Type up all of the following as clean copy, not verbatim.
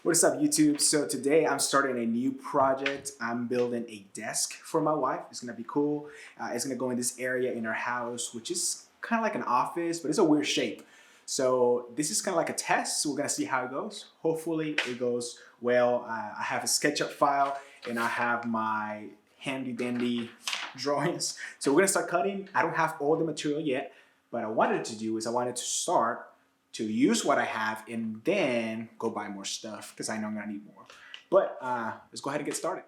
What's up, YouTube? So today I'm starting a new project. I'm building a desk for my wife. It's gonna be cool. It's gonna go in this area in our house, which is kind of like an office, but it's a weird shape. So this is kind of like a test. So we're gonna see how it goes. Hopefully it goes well. I have a SketchUp file and I have my handy dandy drawings. So we're gonna start cutting. I don't have all the material yet, but I wanted to do is I wanted to start to use what I have and then go buy more stuff because I know I'm gonna need more. But let's go ahead and get started.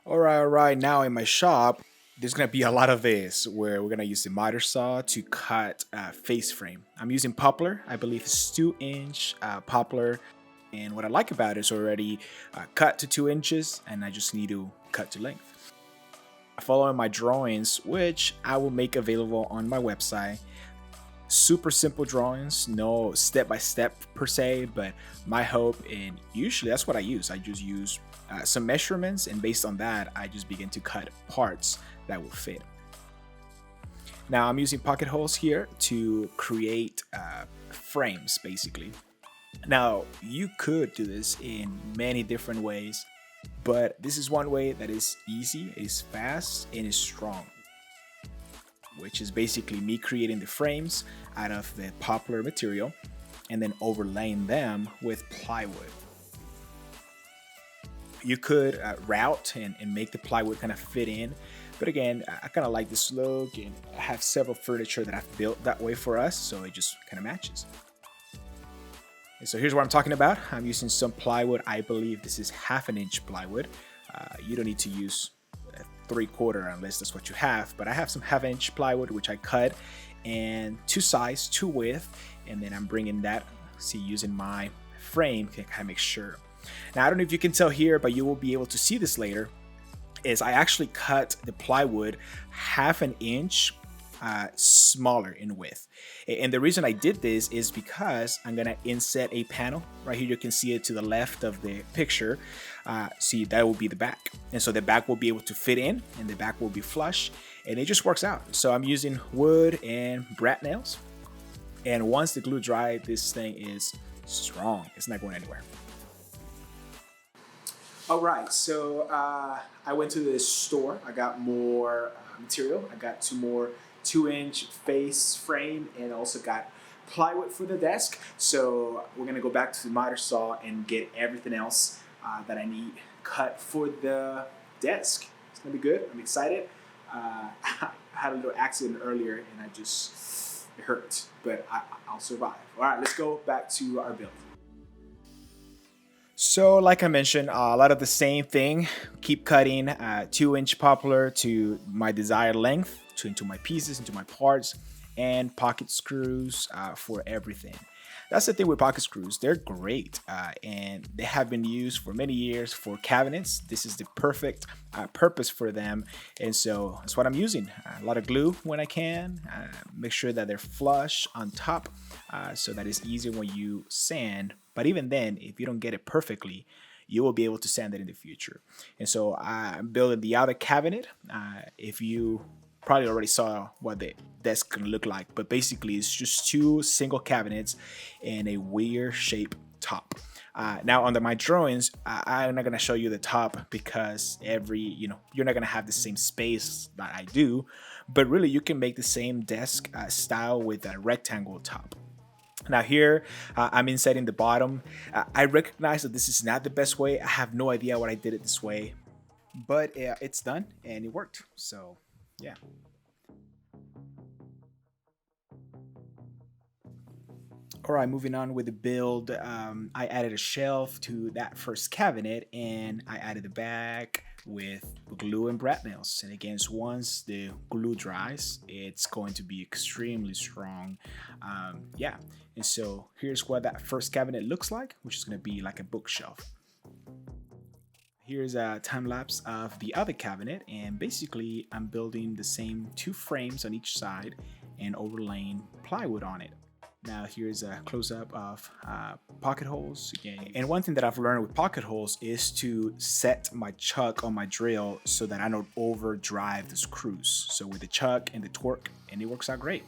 All right. Now in my shop, there's gonna be a lot of this where we're gonna use the miter saw to cut face frame. I'm using poplar. I believe it's 2-inch poplar. And what I like about it is already cut to 2 inches and I just need to cut to length. Following my drawings, which I will make available on my website. Super simple drawings, no step-by-step per se, but my hope, and usually that's what I use. I just use some measurements, and based on that, I just begin to cut parts that will fit. Now I'm using pocket holes here to create frames, basically. Now you could do this in many different ways, but this is one way that is easy, is fast, and is strong, which is basically me creating the frames out of the poplar material and then overlaying them with plywood. You could route and make the plywood kind of fit in, but again, I kind of like this look and I have several furniture that I've built that way for us, so it just kind of matches. And so here's what I'm talking about. I'm using some plywood. I believe this is 1/2 inch plywood. You don't need to use 3/4 unless that's what you have, but I have some 1/2 inch plywood which I cut and 2 size, 2 width, and then I'm bringing that, see, using my frame to kind of make sure. Now I don't know if you can tell here, but you will be able to see this later, is I actually cut the plywood 1/2 inch smaller in width. And the reason I did this is because I'm gonna inset a panel right here. You can see it to the left of the picture. See, that will be the back, and so the back will be able to fit in and the back will be flush, and it just works out. So I'm using wood and brat nails, and once the glue dry, this thing is strong. It's not going anywhere. All right, so I went to the store. I got more material. I got 2 more 2-inch face frame and also got plywood for the desk. So we're gonna go back to the miter saw and get everything else that I need cut for the desk. It's gonna be good. I'm excited. I had a little accident earlier and it hurt, but I'll survive. All right, let's go back to our build. So like I mentioned, a lot of the same thing. Keep cutting 2-inch poplar to my desired length, into my pieces, into my parts, and pocket screws for everything. That's the thing with pocket screws. They're great and they have been used for many years for cabinets. This is the perfect purpose for them, and so that's what I'm using. A lot of glue when I can. Make sure that they're flush on top so that it's easier when you sand. But even then, if you don't get it perfectly, you will be able to sand it in the future. And so I'm building the other cabinet. If you probably already saw what the desk can look like, but basically it's just 2 single cabinets and a weird shape top. Now under my drawings, I'm not gonna show you the top because you're not gonna have the same space that I do, but really you can make the same desk style with a rectangle top. Now here, I'm insetting the bottom. I recognize that this is not the best way. I have no idea why I did it this way, but it's done and it worked. So yeah. All right, moving on with the build. I added a shelf to that first cabinet and I added the back with glue and brat nails. And again, once the glue dries, it's going to be extremely strong. Yeah, and so here's what that first cabinet looks like, which is going to be like a bookshelf. Here's a time lapse of the other cabinet, and basically I'm building the same 2 frames on each side and overlaying plywood on it. Now here's a close-up of pocket holes again. And one thing that I've learned with pocket holes is to set my chuck on my drill so that I don't overdrive the screws. So with the chuck and the torque, and it works out great.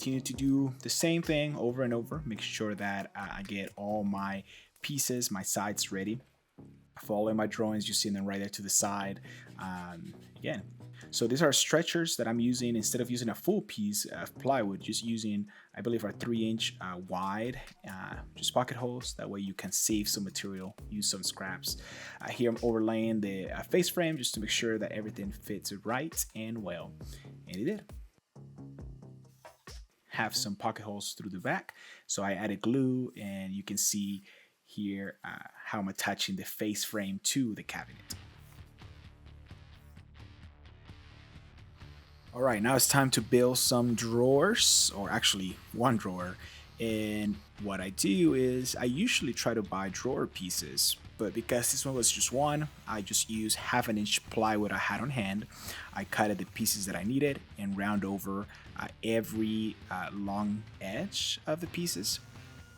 continue to do the same thing over and over, make sure that I get all my pieces, my sides ready. Following my drawings, you see them right there to the side. Again, so these are stretchers that I'm using instead of using a full piece of plywood, just using, I believe, are 3-inch wide, just pocket holes. That way you can save some material, use some scraps. Here I'm overlaying the face frame just to make sure that everything fits right and well, and it did. Have some pocket holes through the back, so I added glue, and you can see here how I'm attaching the face frame to the cabinet. All right, now it's time to build some drawers, or actually one drawer. And what I do is I usually try to buy drawer pieces, but because this one was just one, I just used 1/2-inch plywood I had on hand. I cut the pieces that I needed and round over every long edge of the pieces.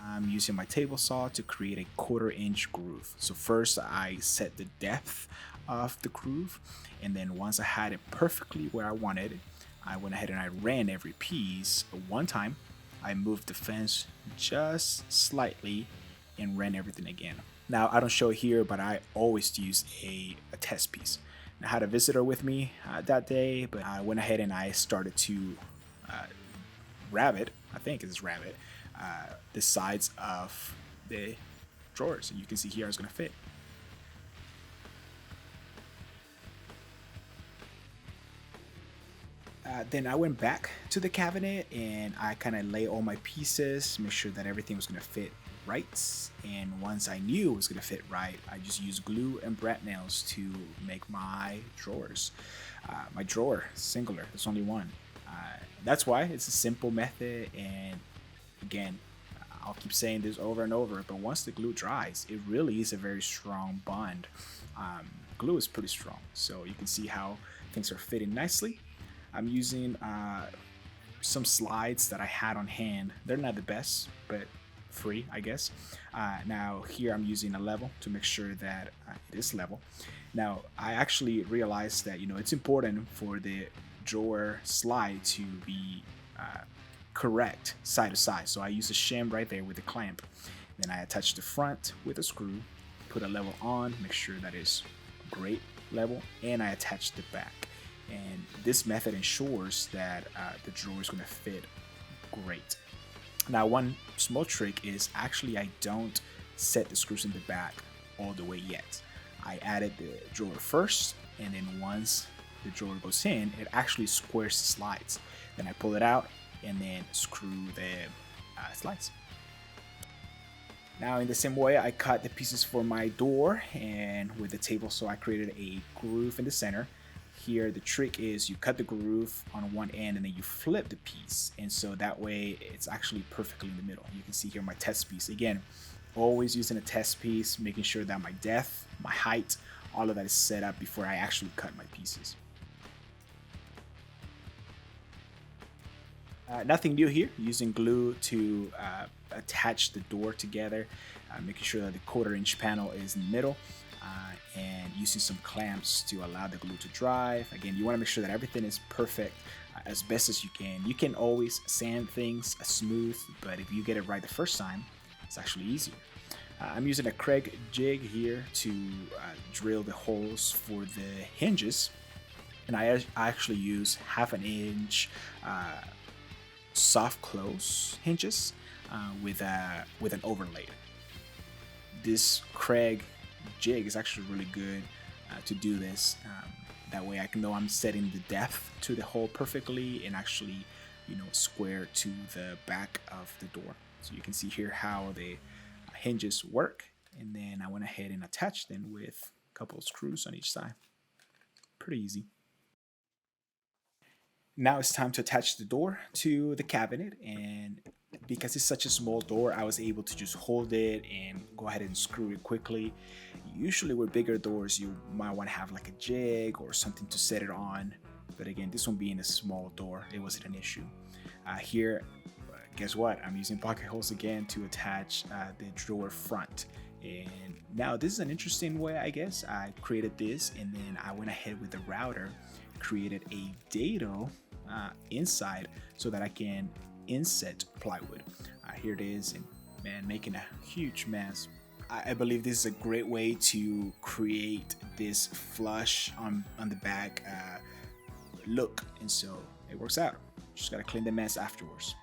I'm using my table saw to create a 1/4-inch groove. So first I set the depth of the groove, and then once I had it perfectly where I wanted it, I went ahead and I ran every piece one time. I moved the fence just slightly and ran everything again. Now I don't show it here, but I always use a test piece. I had a visitor with me that day, but I went ahead and I started to rabbet, I think it's rabbet, the sides of the drawers, and you can see here it's going to fit. Then I went back to the cabinet and I kind of lay all my pieces, make sure that everything was going to fit right. And once I knew it was going to fit right, I just used glue and brad nails to make my drawers. My drawer, singular, there's only one. That's why it's a simple method, and again, I'll keep saying this over and over, but once the glue dries, it really is a very strong bond. Glue is pretty strong, so you can see how things are fitting nicely. I'm using some slides that I had on hand. They're not the best, but free, I guess. Now here I'm using a level to make sure that it is level. Now I actually realized that it's important for the drawer slide to be correct side to side. So I use a shim right there with the clamp. Then I attach the front with a screw, put a level on, make sure that is great level, and I attach the back. And this method ensures that the drawer is going to fit great. Now one small trick is actually I don't set the screws in the back all the way yet. I added the drawer first, and then once the drawer goes in, it actually squares the slides. Then I pull it out and then screw the slides. Now in the same way, I cut the pieces for my door, and with the table saw I created a groove in the center. Here the trick is you cut the groove on one end and then you flip the piece, and so that way it's actually perfectly in the middle. You can see here my test piece. Again, always using a test piece, making sure that my depth, my height, all of that is set up before I actually cut my pieces. Nothing new here, using glue to attach the door together, making sure that the 1/4-inch panel is in the middle, and using some clamps to allow the glue to dry. Again, you want to make sure that everything is perfect as best as you can. You can always sand things smooth, but if you get it right the first time, it's actually easier. I'm using a Craig jig here to drill the holes for the hinges, and I actually use 1/2-inch soft close hinges with an overlay. This Craig jig is actually really good to do this. That way I can know I'm setting the depth to the hole perfectly and actually square to the back of the door. So you can see here how the hinges work, and then I went ahead and attached them with a couple of screws on each side. Pretty easy. Now it's time to attach the door to the cabinet, and because it's such a small door, I was able to just hold it and go ahead and screw it quickly. Usually with bigger doors, you might want to have like a jig or something to set it on, but again, this one being a small door, it wasn't an issue. Here, guess what? I'm using pocket holes again to attach the drawer front. And now this is an interesting way, I guess. I created this, and then I went ahead with the router, created a dado inside so that I can inset plywood. Here it is, and man, making a huge mess. I believe this is a great way to create this flush on the back look, and so it works out. Just gotta clean the mess afterwards.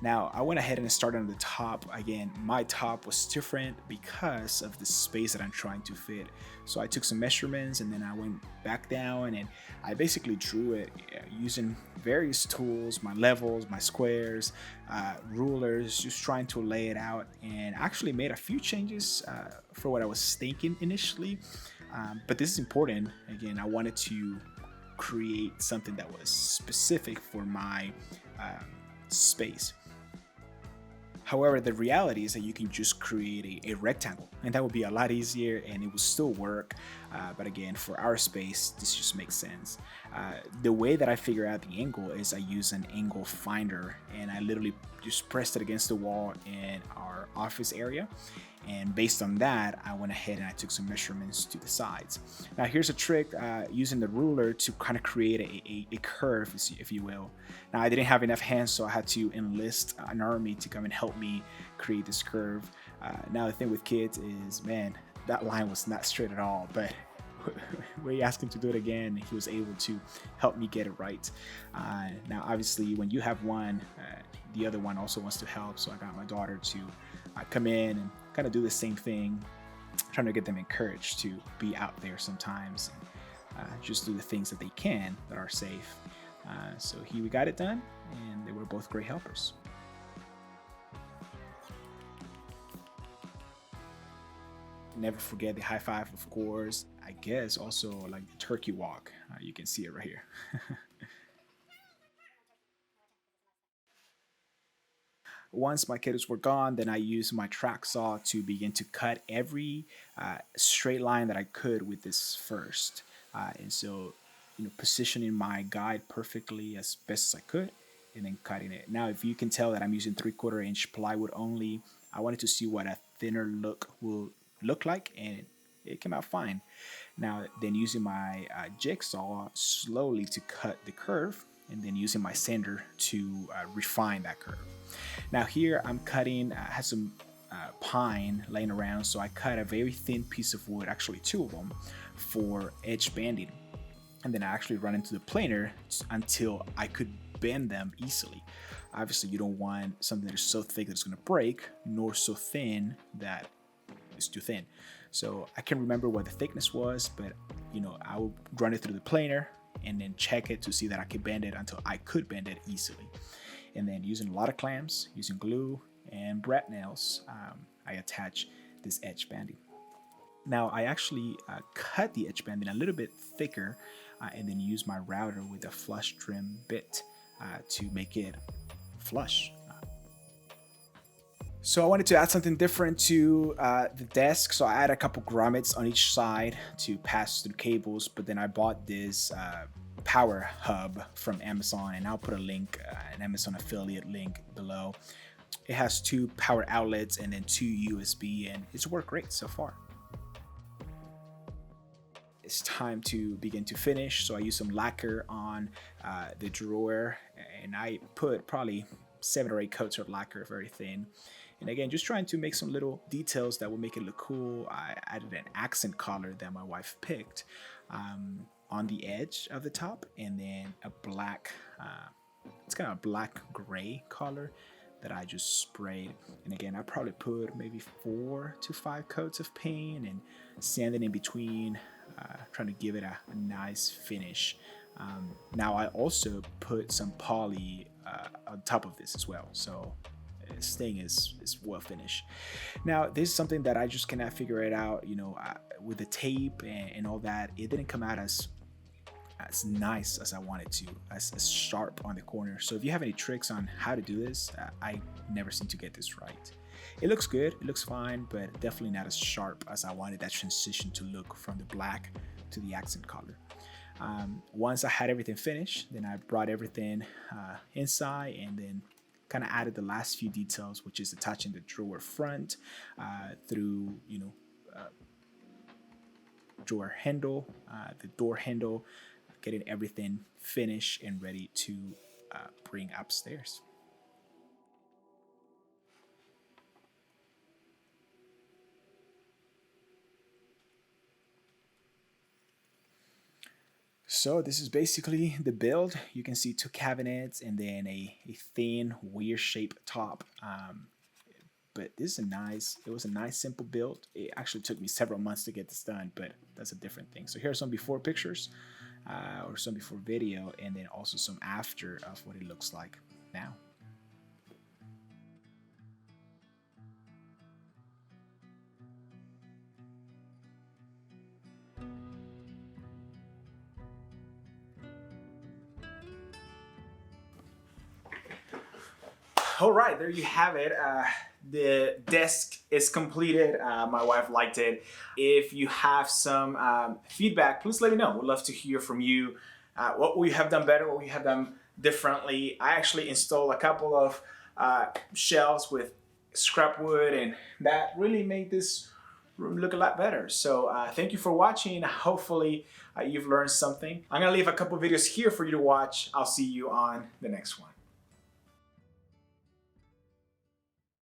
Now I went ahead and started on the top. Again, my top was different because of the space that I'm trying to fit. So I took some measurements and then I went back down and I basically drew it using various tools, my levels, my squares, rulers, just trying to lay it out, and actually made a few changes for what I was thinking initially. But this is important. Again, I wanted to create something that was specific for my space. However, the reality is that you can just create a rectangle, and that would be a lot easier and it will still work. But again, for our space, this just makes sense. The way that I figure out the angle is I use an angle finder, and I literally just pressed it against the wall in our office area. And based on that, I went ahead and I took some measurements to the sides. Now here's a trick using the ruler to kind of create a curve, if you will. Now I didn't have enough hands, so I had to enlist an army to come and help me create this curve. Now the thing with kids is, man, that line was not straight at all, but we asked him to do it again, and he was able to help me get it right. Now obviously when you have one, the other one also wants to help, so I got my daughter to come in and kind of do the same thing, trying to get them encouraged to be out there sometimes and just do the things that they can that are safe. So we got it done, and they were both great helpers. Never forget the high five, of course. I guess also like the turkey walk. You can see it right here. Once my kiddos were gone, then I used my track saw to begin to cut every straight line that I could with this first. And so, positioning my guide perfectly as best as I could, and then cutting it. Now, if you can tell that I'm using 3/4 inch plywood only, I wanted to see what a thinner look will look like, and it came out fine. Now, then using my jigsaw slowly to cut the curve, and then using my sander to refine that curve. Now here I'm cutting, has some pine laying around, so I cut a very thin piece of wood, actually two of them, for edge banding. And then I actually run into the planer until I could bend them easily. Obviously you don't want something that is so thick that it's going to break, nor so thin that it's too thin. So I can't remember what the thickness was, but I would run it through the planer and then check it to see that I could bend it until I could bend it easily. And then using a lot of clamps, using glue and brat nails, I attach this edge banding. Now I actually cut the edge banding a little bit thicker, and then use my router with a flush trim bit to make it flush. So I wanted to add something different to the desk, so I added a couple grommets on each side to pass through cables, but then I bought this power hub from Amazon, and I'll put a link, an Amazon affiliate link below. It has 2 power outlets and then 2 USB, and it's worked great so far. It's time to begin to finish, so I use some lacquer on the drawer, and I put probably 7 or 8 coats of lacquer, very thin. And again, just trying to make some little details that will make it look cool. I added an accent collar that my wife picked on the edge of the top, and then a black, it's kind of a black gray collar that I just sprayed. And again, I probably put maybe 4 to 5 coats of paint and sanding in between, trying to give it a nice finish. Now I also put some poly on top of this as well, so this thing is well finished. Now this is something that I just cannot figure it out, with the tape and all that. It didn't come out as nice as I wanted to, as sharp on the corner. So if you have any tricks on how to do this, I never seem to get this right. It looks good, it looks fine, but definitely not as sharp as I wanted that transition to look from the black to the accent color. Once I had everything finished, then I brought everything inside, and then kind of added the last few details, which is attaching the drawer front through, drawer handle, the door handle, getting everything finished and ready to bring upstairs. So this is basically the build. You can see two cabinets and then a thin, weird shaped top. But this is it was a nice simple build. It actually took me several months to get this done, but that's a different thing. So here are some before pictures or some before video, and then also some after of what it looks like now. All right, there you have it. The desk is completed. My wife liked it. If you have some feedback, please let me know. We'd love to hear from you. What we have done better, what we have done differently. I actually installed a couple of shelves with scrap wood, and that really made this room look a lot better. So thank you for watching. Hopefully you've learned something. I'm gonna leave a couple videos here for you to watch. I'll see you on the next one.